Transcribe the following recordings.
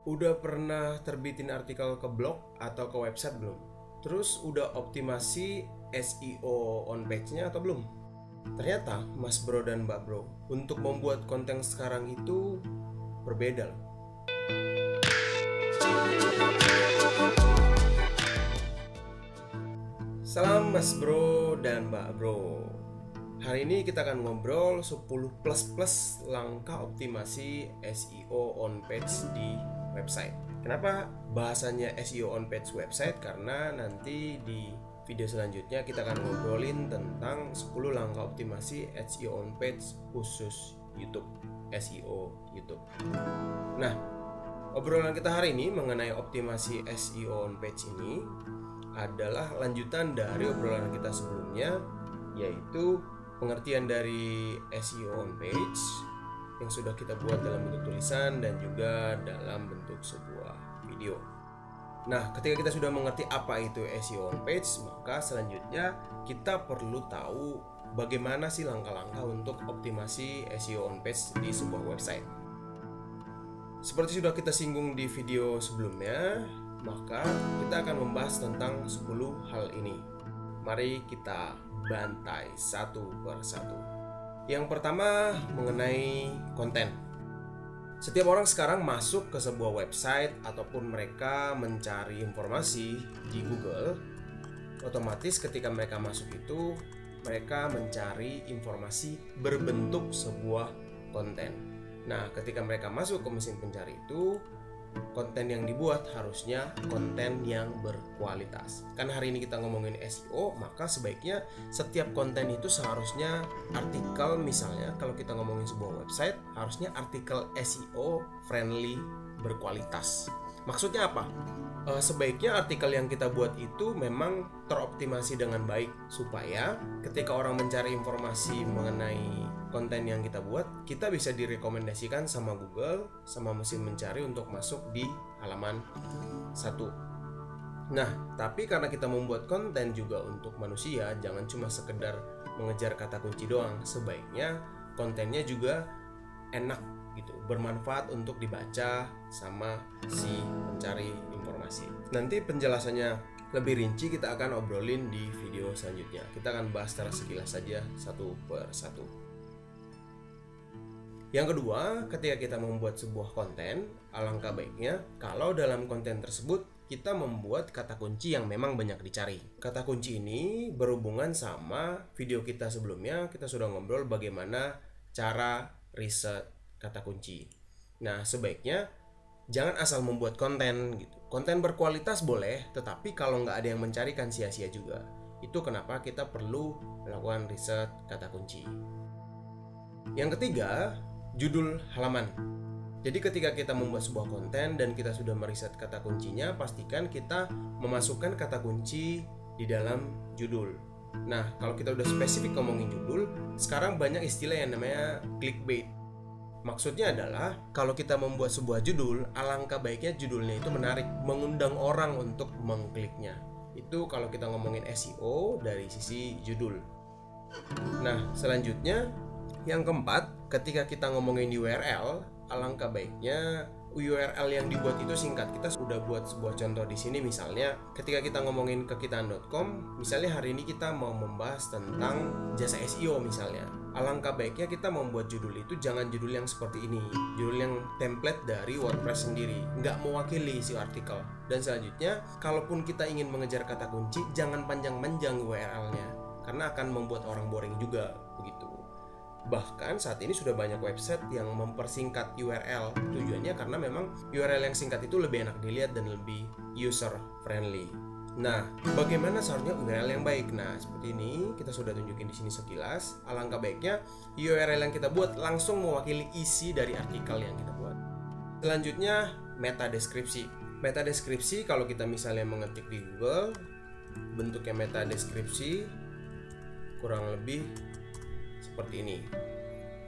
Udah pernah terbitin artikel ke blog atau ke website belum? Terus udah optimasi SEO on page-nya atau belum? Ternyata Mas Bro dan Mbak Bro, untuk membuat konten sekarang itu berbeda loh. Salam Mas Bro dan Mbak Bro. Hari ini kita akan ngobrol 10 plus langkah optimasi SEO on page di website. Kenapa bahasanya SEO on page website? Karena nanti di video selanjutnya kita akan ngobrolin tentang 10 langkah optimasi SEO on page khusus YouTube, SEO YouTube. Nah, obrolan kita hari ini mengenai optimasi SEO on page ini adalah lanjutan dari obrolan kita sebelumnya, yaitu pengertian dari SEO on page yang sudah kita buat dalam bentuk tulisan dan juga dalam bentuk sebuah video. Nah, ketika kita sudah mengerti apa itu SEO on page, maka selanjutnya kita perlu tahu bagaimana sih langkah-langkah untuk optimasi SEO on page di sebuah website. Seperti sudah kita singgung di video sebelumnya, maka kita akan membahas tentang 10 hal ini. Mari kita bantai satu persatu. Yang pertama mengenai konten. Setiap orang sekarang masuk ke sebuah website ataupun mereka mencari informasi di Google, otomatis ketika mereka masuk itu mereka mencari informasi berbentuk sebuah konten. Nah, ketika mereka masuk ke mesin pencari itu, konten yang dibuat harusnya konten yang berkualitas. Kan hari ini kita ngomongin SEO, maka sebaiknya setiap konten itu seharusnya artikel, misalnya kalau kita ngomongin sebuah website, harusnya artikel SEO friendly, berkualitas. Maksudnya apa? Sebaiknya artikel yang kita buat itu memang teroptimasi dengan baik, supaya ketika orang mencari informasi mengenai konten yang kita buat, kita bisa direkomendasikan sama Google, sama mesin mencari untuk masuk di halaman 1. Nah, tapi karena kita membuat konten juga untuk manusia, jangan cuma sekedar mengejar kata kunci doang. Sebaiknya kontennya juga enak gitu, bermanfaat untuk dibaca sama si pencari informasi. Nanti penjelasannya lebih rinci kita akan obrolin di video selanjutnya. Kita akan bahas secara sekilas saja satu per satu. Yang kedua, ketika kita membuat sebuah konten, alangkah baiknya kalau dalam konten tersebut kita membuat kata kunci yang memang banyak dicari. Kata kunci ini berhubungan sama video kita sebelumnya, kita sudah ngobrol bagaimana cara riset kata kunci. Nah, sebaiknya jangan asal membuat konten gitu. Konten berkualitas boleh, tetapi kalau nggak ada yang mencari kan sia-sia juga. Itu kenapa kita perlu melakukan riset kata kunci. Yang ketiga, judul halaman. Jadi ketika kita membuat sebuah konten dan kita sudah meriset kata kuncinya, pastikan kita memasukkan kata kunci di dalam judul. Nah, kalau kita udah spesifik ngomongin judul, sekarang banyak istilah yang namanya clickbait. Maksudnya adalah kalau kita membuat sebuah judul, alangkah baiknya judulnya itu menarik, mengundang orang untuk mengkliknya. Itu kalau kita ngomongin SEO dari sisi judul. Nah, selanjutnya yang keempat, ketika kita ngomongin URL, alangkah baiknya URL yang dibuat itu singkat. Kita sudah buat sebuah contoh di sini, misalnya ketika kita ngomongin kekitaan.com, misalnya hari ini kita mau membahas tentang jasa SEO misalnya. Alangkah baiknya kita membuat judul itu jangan judul yang seperti ini, judul yang template dari WordPress sendiri, nggak mewakili isi artikel. Dan selanjutnya, kalaupun kita ingin mengejar kata kunci, jangan panjang-panjang URL-nya, karena akan membuat orang boring juga begitu. Bahkan saat ini sudah banyak website yang mempersingkat URL. Tujuannya karena memang URL yang singkat itu lebih enak dilihat dan lebih user friendly. Nah, bagaimana seharusnya URL yang baik? Nah, seperti ini kita sudah tunjukin di sini sekilas. Alangkah baiknya URL yang kita buat langsung mewakili isi dari artikel yang kita buat. Selanjutnya, meta deskripsi. Meta deskripsi kalau kita misalnya mengetik di Google, bentuknya meta deskripsi kurang lebih seperti ini.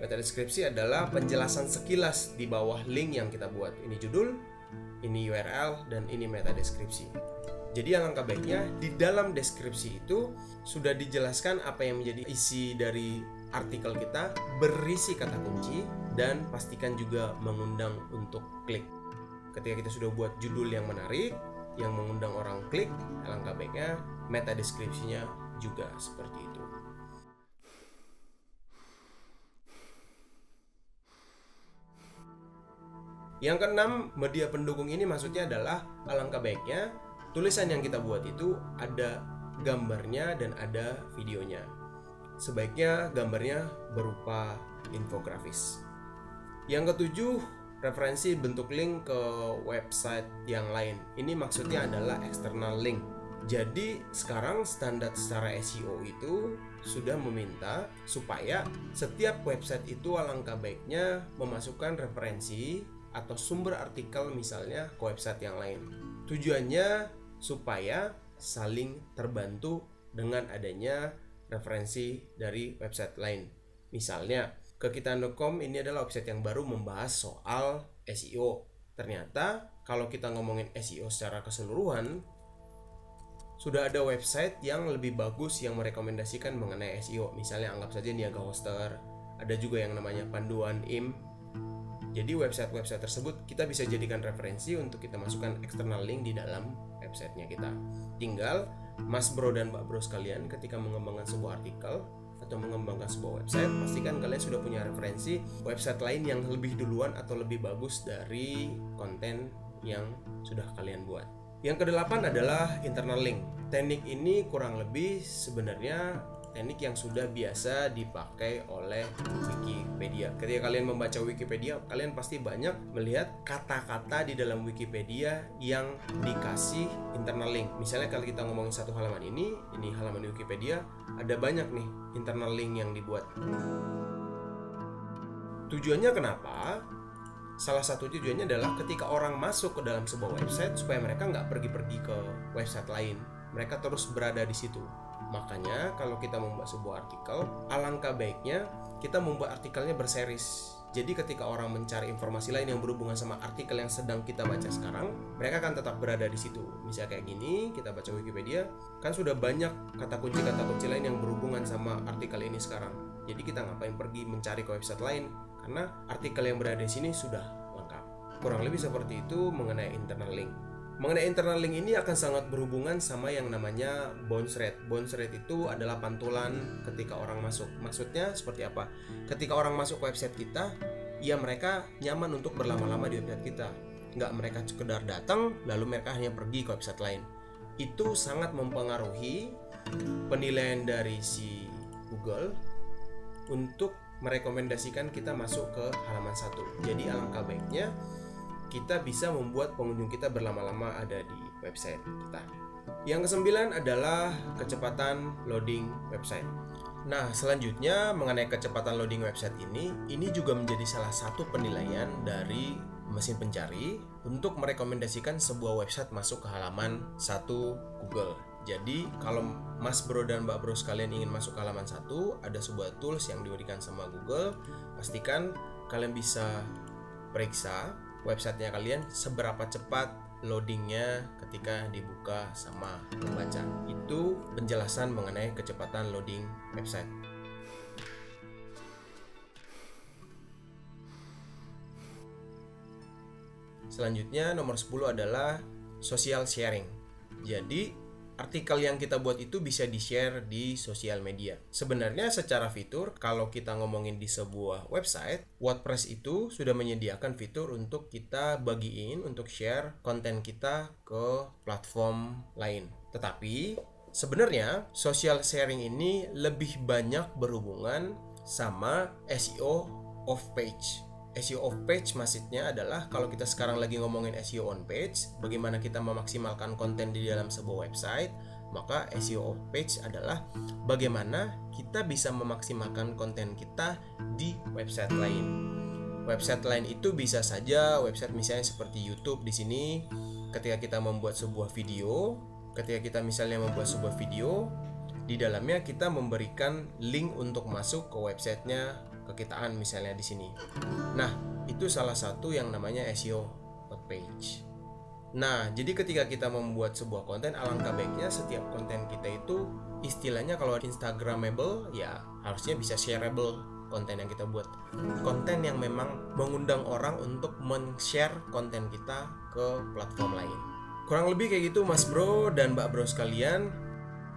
Meta deskripsi adalah penjelasan sekilas di bawah link yang kita buat. Ini judul, ini URL, dan ini meta deskripsi. Jadi alangkah baiknya di dalam deskripsi itu sudah dijelaskan apa yang menjadi isi dari artikel kita, berisi kata kunci, dan pastikan juga mengundang untuk klik. ketika kita sudah buat judul yang menarik, yang mengundang orang klik, alangkah baiknya meta deskripsinya juga seperti itu. Yang keenam, media pendukung ini maksudnya adalah alangkah baiknya tulisan yang kita buat itu ada gambarnya dan ada videonya. Sebaiknya gambarnya berupa infografis. Yang ketujuh, referensi bentuk link ke website yang lain. Ini maksudnya adalah external link. Jadi sekarang standar secara SEO itu sudah meminta supaya setiap website itu alangkah baiknya memasukkan referensi atau sumber artikel misalnya ke website yang lain. Tujuannya supaya saling terbantu dengan adanya referensi dari website lain. Misalnya, kekitaan.com ini adalah website yang baru membahas soal SEO. Ternyata kalau kita ngomongin SEO secara keseluruhan, sudah ada website yang lebih bagus yang merekomendasikan mengenai SEO. Misalnya anggap saja Niaga Hoster, ada juga yang namanya Panduan IM. Jadi website-website tersebut kita bisa jadikan referensi untuk kita masukkan external link di dalam websitenya kita. Tinggal Mas Bro dan Mbak Bro sekalian ketika mengembangkan sebuah artikel atau mengembangkan sebuah website, pastikan kalian sudah punya referensi website lain yang lebih duluan atau lebih bagus dari konten yang sudah kalian buat. Yang kedelapan adalah internal link. Teknik ini kurang lebih sebenarnya teknik yang sudah biasa dipakai oleh Wikipedia. Ketika kalian membaca Wikipedia, kalian pasti banyak melihat kata-kata di dalam Wikipedia yang dikasih internal link. Misalnya kalau kita ngomongin satu halaman ini halaman Wikipedia, ada banyak nih internal link yang dibuat. Tujuannya kenapa? Salah satu tujuannya adalah ketika orang masuk ke dalam sebuah website supaya mereka nggak pergi-pergi ke website lain. Mereka terus berada di situ. Makanya kalau kita membuat sebuah artikel, alangkah baiknya kita membuat artikelnya berseries. Jadi ketika orang mencari informasi lain yang berhubungan sama artikel yang sedang kita baca sekarang, mereka akan tetap berada di situ. Misalnya kayak gini, kita baca Wikipedia, kan sudah banyak kata kunci lain yang berhubungan sama artikel ini sekarang. Jadi kita ngapain pergi mencari ke website lain? Karena artikel yang berada di sini sudah lengkap. Kurang lebih seperti itu mengenai internal link. Mengenai internal link ini akan sangat berhubungan sama yang namanya bounce rate. Bounce rate itu adalah pantulan ketika orang masuk. Maksudnya seperti apa? Ketika orang masuk ke website kita, ya mereka nyaman untuk berlama-lama di website kita. Nggak mereka sekedar datang, lalu mereka hanya pergi ke website lain. Itu sangat mempengaruhi penilaian dari si Google untuk merekomendasikan kita masuk ke halaman 1. Jadi alangkah baiknya kita bisa membuat pengunjung kita berlama-lama ada di website kita. Yang kesembilan adalah kecepatan loading website. Nah, selanjutnya mengenai kecepatan loading website ini juga menjadi salah satu penilaian dari mesin pencari untuk merekomendasikan sebuah website masuk ke halaman 1 Google. Jadi, kalau Mas Bro dan Mbak Bro sekalian ingin masuk ke halaman 1, ada sebuah tools yang diberikan sama Google. Pastikan kalian bisa periksa websitenya kalian seberapa cepat loadingnya ketika dibuka sama pembaca. Itu penjelasan mengenai kecepatan loading website. Selanjutnya nomor 10 adalah social sharing. Jadi artikel yang kita buat itu bisa di-share di sosial media. Sebenarnya secara fitur, kalau kita ngomongin di sebuah website, WordPress itu sudah menyediakan fitur untuk kita bagiin, untuk share konten kita ke platform lain. Tetapi sebenarnya social sharing ini lebih banyak berhubungan sama SEO off page. SEO off page maksudnya adalah kalau kita sekarang lagi ngomongin SEO on page, bagaimana kita memaksimalkan konten di dalam sebuah website, maka SEO off page adalah bagaimana kita bisa memaksimalkan konten kita di website lain. Website lain itu bisa saja website misalnya seperti YouTube di sini. Ketika kita membuat sebuah video, di dalamnya kita memberikan link untuk masuk ke websitenya kekitaan misalnya di sini. Nah, itu salah satu yang namanya SEO off page. Nah, jadi ketika kita membuat sebuah konten, alangkah baiknya setiap konten kita itu istilahnya kalau Instagramable ya harusnya bisa shareable konten yang kita buat. Konten yang memang mengundang orang untuk men-share konten kita ke platform lain. Kurang lebih kayak gitu Mas Bro dan Mbak Bro sekalian,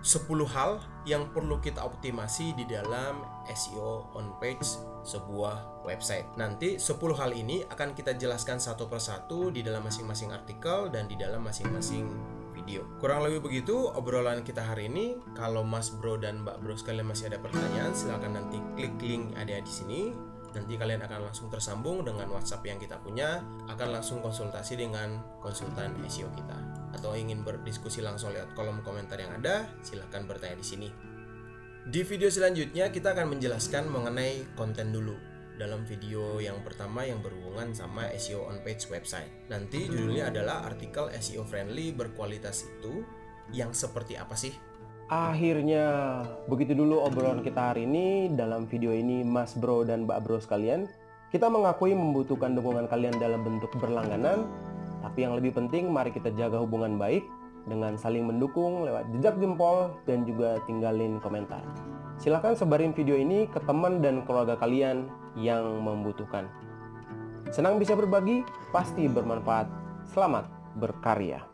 10 hal yang perlu kita optimasi di dalam SEO on page sebuah website. Nanti 10 hal ini akan kita jelaskan satu persatu di dalam masing-masing artikel dan di dalam masing-masing video. Kurang lebih begitu obrolan kita hari ini. Kalau Mas Bro dan Mbak Bro sekalian masih ada pertanyaan, silahkan nanti klik link ada di sini. Nanti kalian akan langsung tersambung dengan WhatsApp yang kita punya, akan langsung konsultasi dengan konsultan SEO kita. Atau ingin berdiskusi langsung lewat kolom komentar yang ada, silahkan bertanya di sini. Di video selanjutnya kita akan menjelaskan mengenai konten dulu. Dalam video yang pertama yang berhubungan sama SEO on page website. Nanti judulnya adalah artikel SEO friendly berkualitas itu yang seperti apa sih? Akhirnya, begitu dulu obrolan kita hari ini. Dalam video ini, Mas Bro dan Mbak Bro sekalian, kita mengakui membutuhkan dukungan kalian dalam bentuk berlangganan. Tapi yang lebih penting, mari kita jaga hubungan baik dengan saling mendukung lewat jejak jempol dan juga tinggalin komentar. Silahkan sebarin video ini ke teman dan keluarga kalian yang membutuhkan. Senang bisa berbagi, pasti bermanfaat. Selamat berkarya.